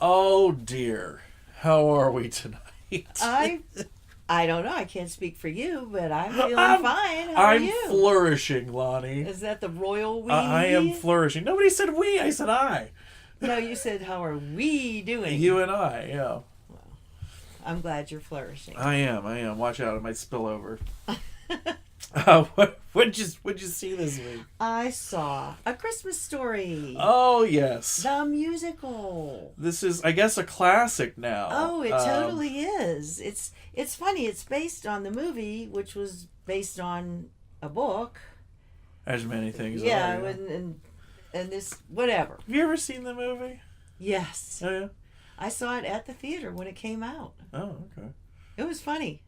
Oh dear. How are we tonight? I don't know. I can't speak for you, but I'm feeling I'm- fine. How are I'm you? flourishing, Lonnie. Is that the royal we? I am flourishing. Nobody said we. I said I. No, you said how are we doing? You and I, yeah. I'm glad you're flourishing. I am. Watch out, it might spill over. What'd you see this week? I saw A Christmas Story. Oh, yes. The musical. This is, I guess, a classic now. Oh, it totally is. It's funny. It's based on the movie, which was based on a book. As many things Yeah, are. and this whatever. Have you ever seen the movie? Yes, Oh, yeah? I saw it at the theater when it came out. Oh, okay. It was funny.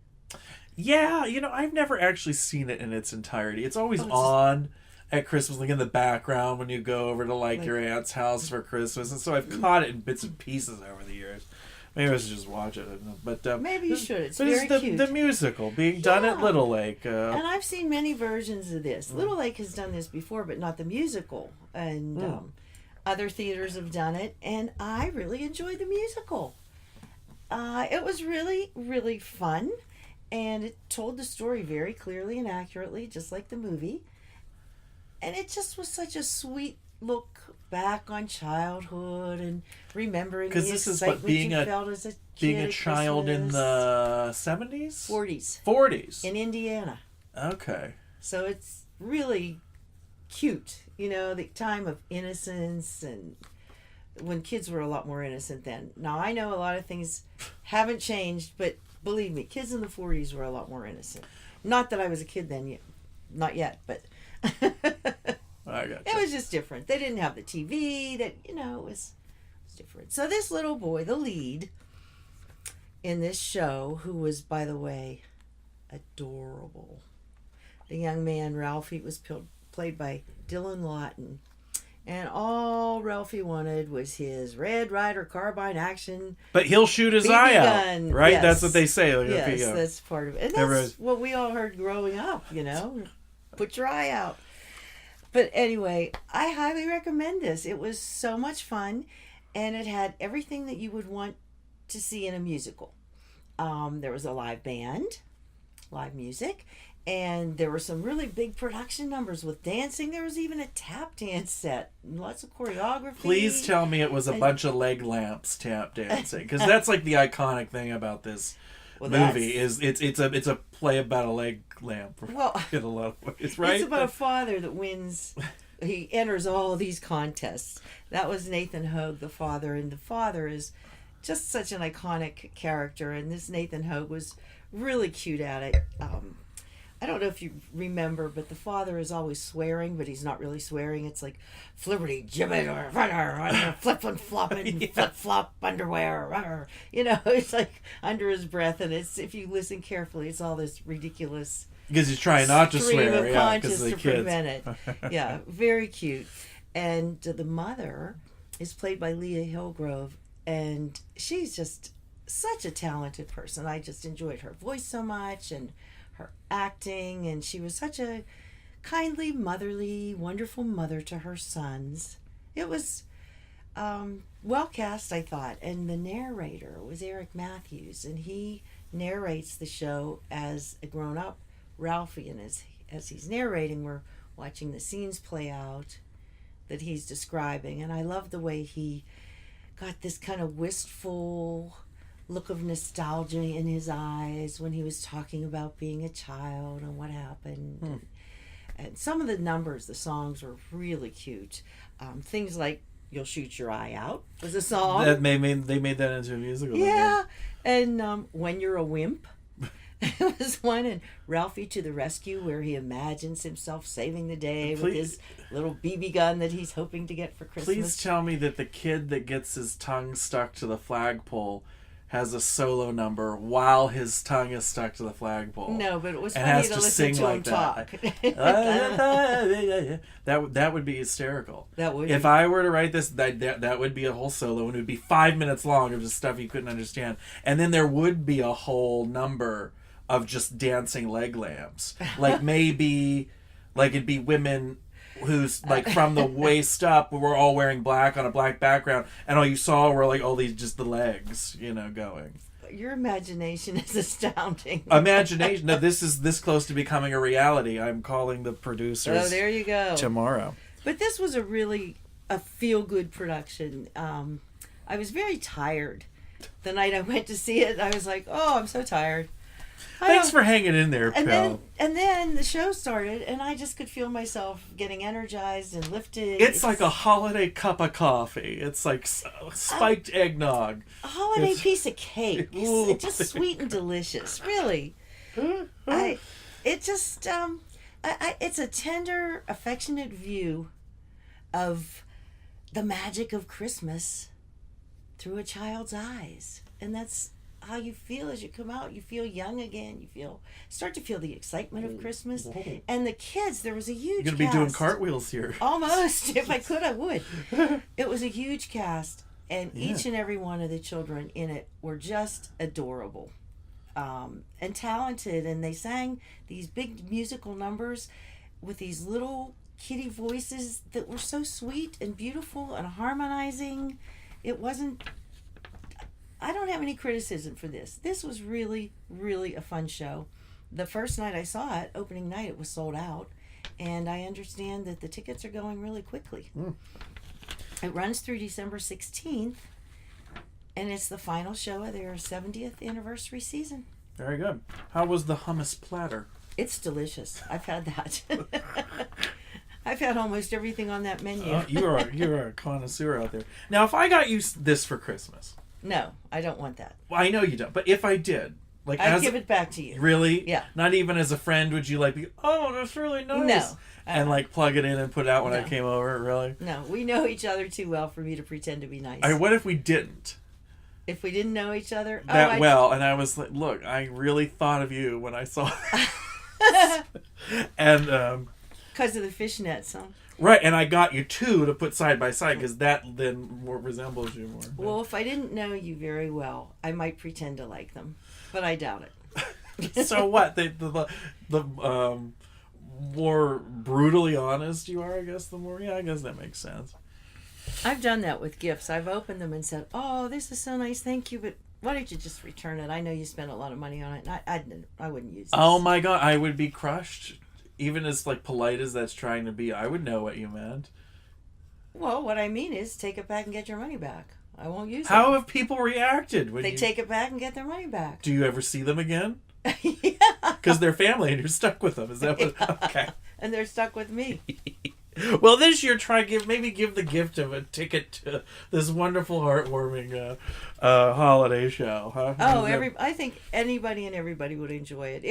Yeah, I've never actually seen it in its entirety. It's always Oh, it's on at Christmas, like in the background when you go over to like your aunt's house for Christmas, and so I've caught it in bits and pieces over the years. Maybe I should just watch it. I don't know. But Maybe you should. It's but very it's cute. the musical being done at Yeah. Little Lake. And I've seen many versions of this. Little Lake has done this before, but not the musical. And other theaters have done it, and I really enjoyed the musical. It was really, really fun, and it told the story very clearly and accurately, just like the movie. And it just was such a sweet look back on childhood and remembering the 'Cause this is excitement what being you a- felt as a kid being a at child in Christmas. the 70s? 40s 40s. in Indiana. Okay. So it's really cute, the time of innocence, and when kids were a lot more innocent then. Now, I know a lot of things haven't changed, but believe me, kids in the 40s were a lot more innocent. Not that I was a kid then yet. Not yet, but I got it was just different. They didn't have the TV, it was different. So this little boy, the lead in this show, who was, by the way, adorable. The young man, Ralphie, was played by Dylan Lawton. And all Ralphie wanted was his Red Ryder carbine action. But he'll shoot his BB eye gun. out, right? Yes. That's what they say. Like, Yes, if you, that's part of it. And that's Everybody's- what we all heard growing up, Put your eye out. But anyway, I highly recommend this. It was so much fun, and it had everything that you would want to see in a musical. There was a live band, live music, and there were some really big production numbers with dancing. There was even a tap dance set, lots of choreography. Please tell me it was a bunch of leg lamps tap dancing, because that's like the iconic thing about this movie. Is it's a play about a leg lamp. Well, in a lot of ways, right? It's about a father that wins. He enters all these contests. That was Nathan Hogue, the father, and the father is just such an iconic character. And this Nathan Hogue was really cute at it. I don't know if you remember, but the father is always swearing, but he's not really swearing. It's like flipperty gibbet or flip and flop and flip flop underwear. It's like under his breath, and it's, if you listen carefully, it's all this ridiculous Because he's trying not to stream swear, of yeah, conscious because of the to kids. prevent it. Yeah, very cute. And the mother is played by Leah Hillgrove, and she's just such a talented person. I just enjoyed her voice so much and her acting, and she was such a kindly, motherly, wonderful mother to her sons. It was well cast, I thought, and the narrator was Eric Matthews, and he narrates the show as a grown-up Ralphie, and as he's narrating, we're watching the scenes play out that he's describing, and I love the way he got this kind of wistful look of nostalgia in his eyes when he was talking about being a child and what happened. And some of the numbers, the songs were really cute. Things like "You'll Shoot Your Eye Out" was a song. They made that into a musical. Yeah, and "When You're a Wimp" it was one, and "Ralphie to the Rescue," where he imagines himself saving the day with his little BB gun that he's hoping to get for Christmas. Please tell me that the kid that gets his tongue stuck to the flagpole has a solo number while his tongue is stuck to the flagpole. No, but it was and funny has to to listen sing to like him talk. that would be hysterical. That would. If I were to write this, that would be a whole solo, and it would be 5 minutes long of just stuff you couldn't understand, and then there would be a whole number of just dancing leg lamps, like maybe, like it'd be women who's like from the waist up, we're all wearing black on a black background, and all you saw were like all these just the legs, going. Your imagination is astounding. Imagination. No, this is this close to becoming a reality. I'm calling the producers. Oh, there you go. Tomorrow. But this was a feel-good production. I was very tired the night I went to see it. I was like, oh, I'm so tired. Thanks for hanging in there, Pill. And then the show started, and I just could feel myself getting energized and lifted. It's like a holiday cup of coffee. It's like spiked eggnog. A holiday piece of cake. It's just sweet and delicious, really. It's a tender, affectionate view of the magic of Christmas through a child's eyes. And that's how you feel as you come out. You feel young again. You start to feel the excitement of Christmas. Whoa. And the kids, there was a huge You're going to be cast. doing cartwheels here. Almost. If I could, I would. It was a huge cast. And each and every one of the children in it were just adorable. And talented. And they sang these big musical numbers with these little kitty voices that were so sweet and beautiful and harmonizing. It wasn't... I don't have any criticism for this. This was really, really a fun show. The first night I saw it, opening night, it was sold out. And I understand that the tickets are going really quickly. It runs through December 16th. And it's the final show of their 70th anniversary season. Very good. How was the hummus platter? It's delicious. I've had that. I've had almost everything on that menu. You're a connoisseur out there. Now, if I got you this for Christmas... No, I don't want that. Well, I know you don't. But if I did, like, I'd give it back to you. Really? Yeah. Not even as a friend would you like be? Oh, that's really nice. No. And like plug it in and put it out when I came over. Really? No, we know each other too well for me to pretend to be nice. What if we didn't? If we didn't know each other well, and I was like, look, I really thought of you when I saw this. And because of the fishnets, huh? Right, and I got you two to put side by side because that then more resembles you more. Well, if I didn't know you very well, I might pretend to like them, but I doubt it. So what? The more brutally honest you are, I guess, the more... Yeah, I guess that makes sense. I've done that with gifts. I've opened them and said, oh, this is so nice, thank you, but why don't you just return it? I know you spent a lot of money on it, and I wouldn't use it. Oh my God, I would be crushed. Even as like polite as that's trying to be, I would know what you meant. Well, what I mean is take it back and get your money back. I won't use it. How have people reacted when they take it back and get their money back? Do you ever see them again? Yeah. Because they're family and you're stuck with them. Is that what? Yeah. Okay. And they're stuck with me. Well, this year give the gift of a ticket to this wonderful, heartwarming holiday show. Huh? Oh, I think anybody and everybody would enjoy it.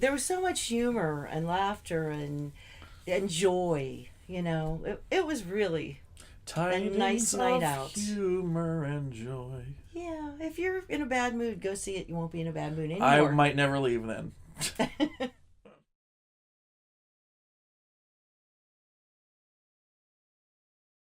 There was so much humor and joy. It was really a nice night out. Humor and joy. Yeah, if you're in a bad mood, go see it. You won't be in a bad mood anymore. I might never leave then.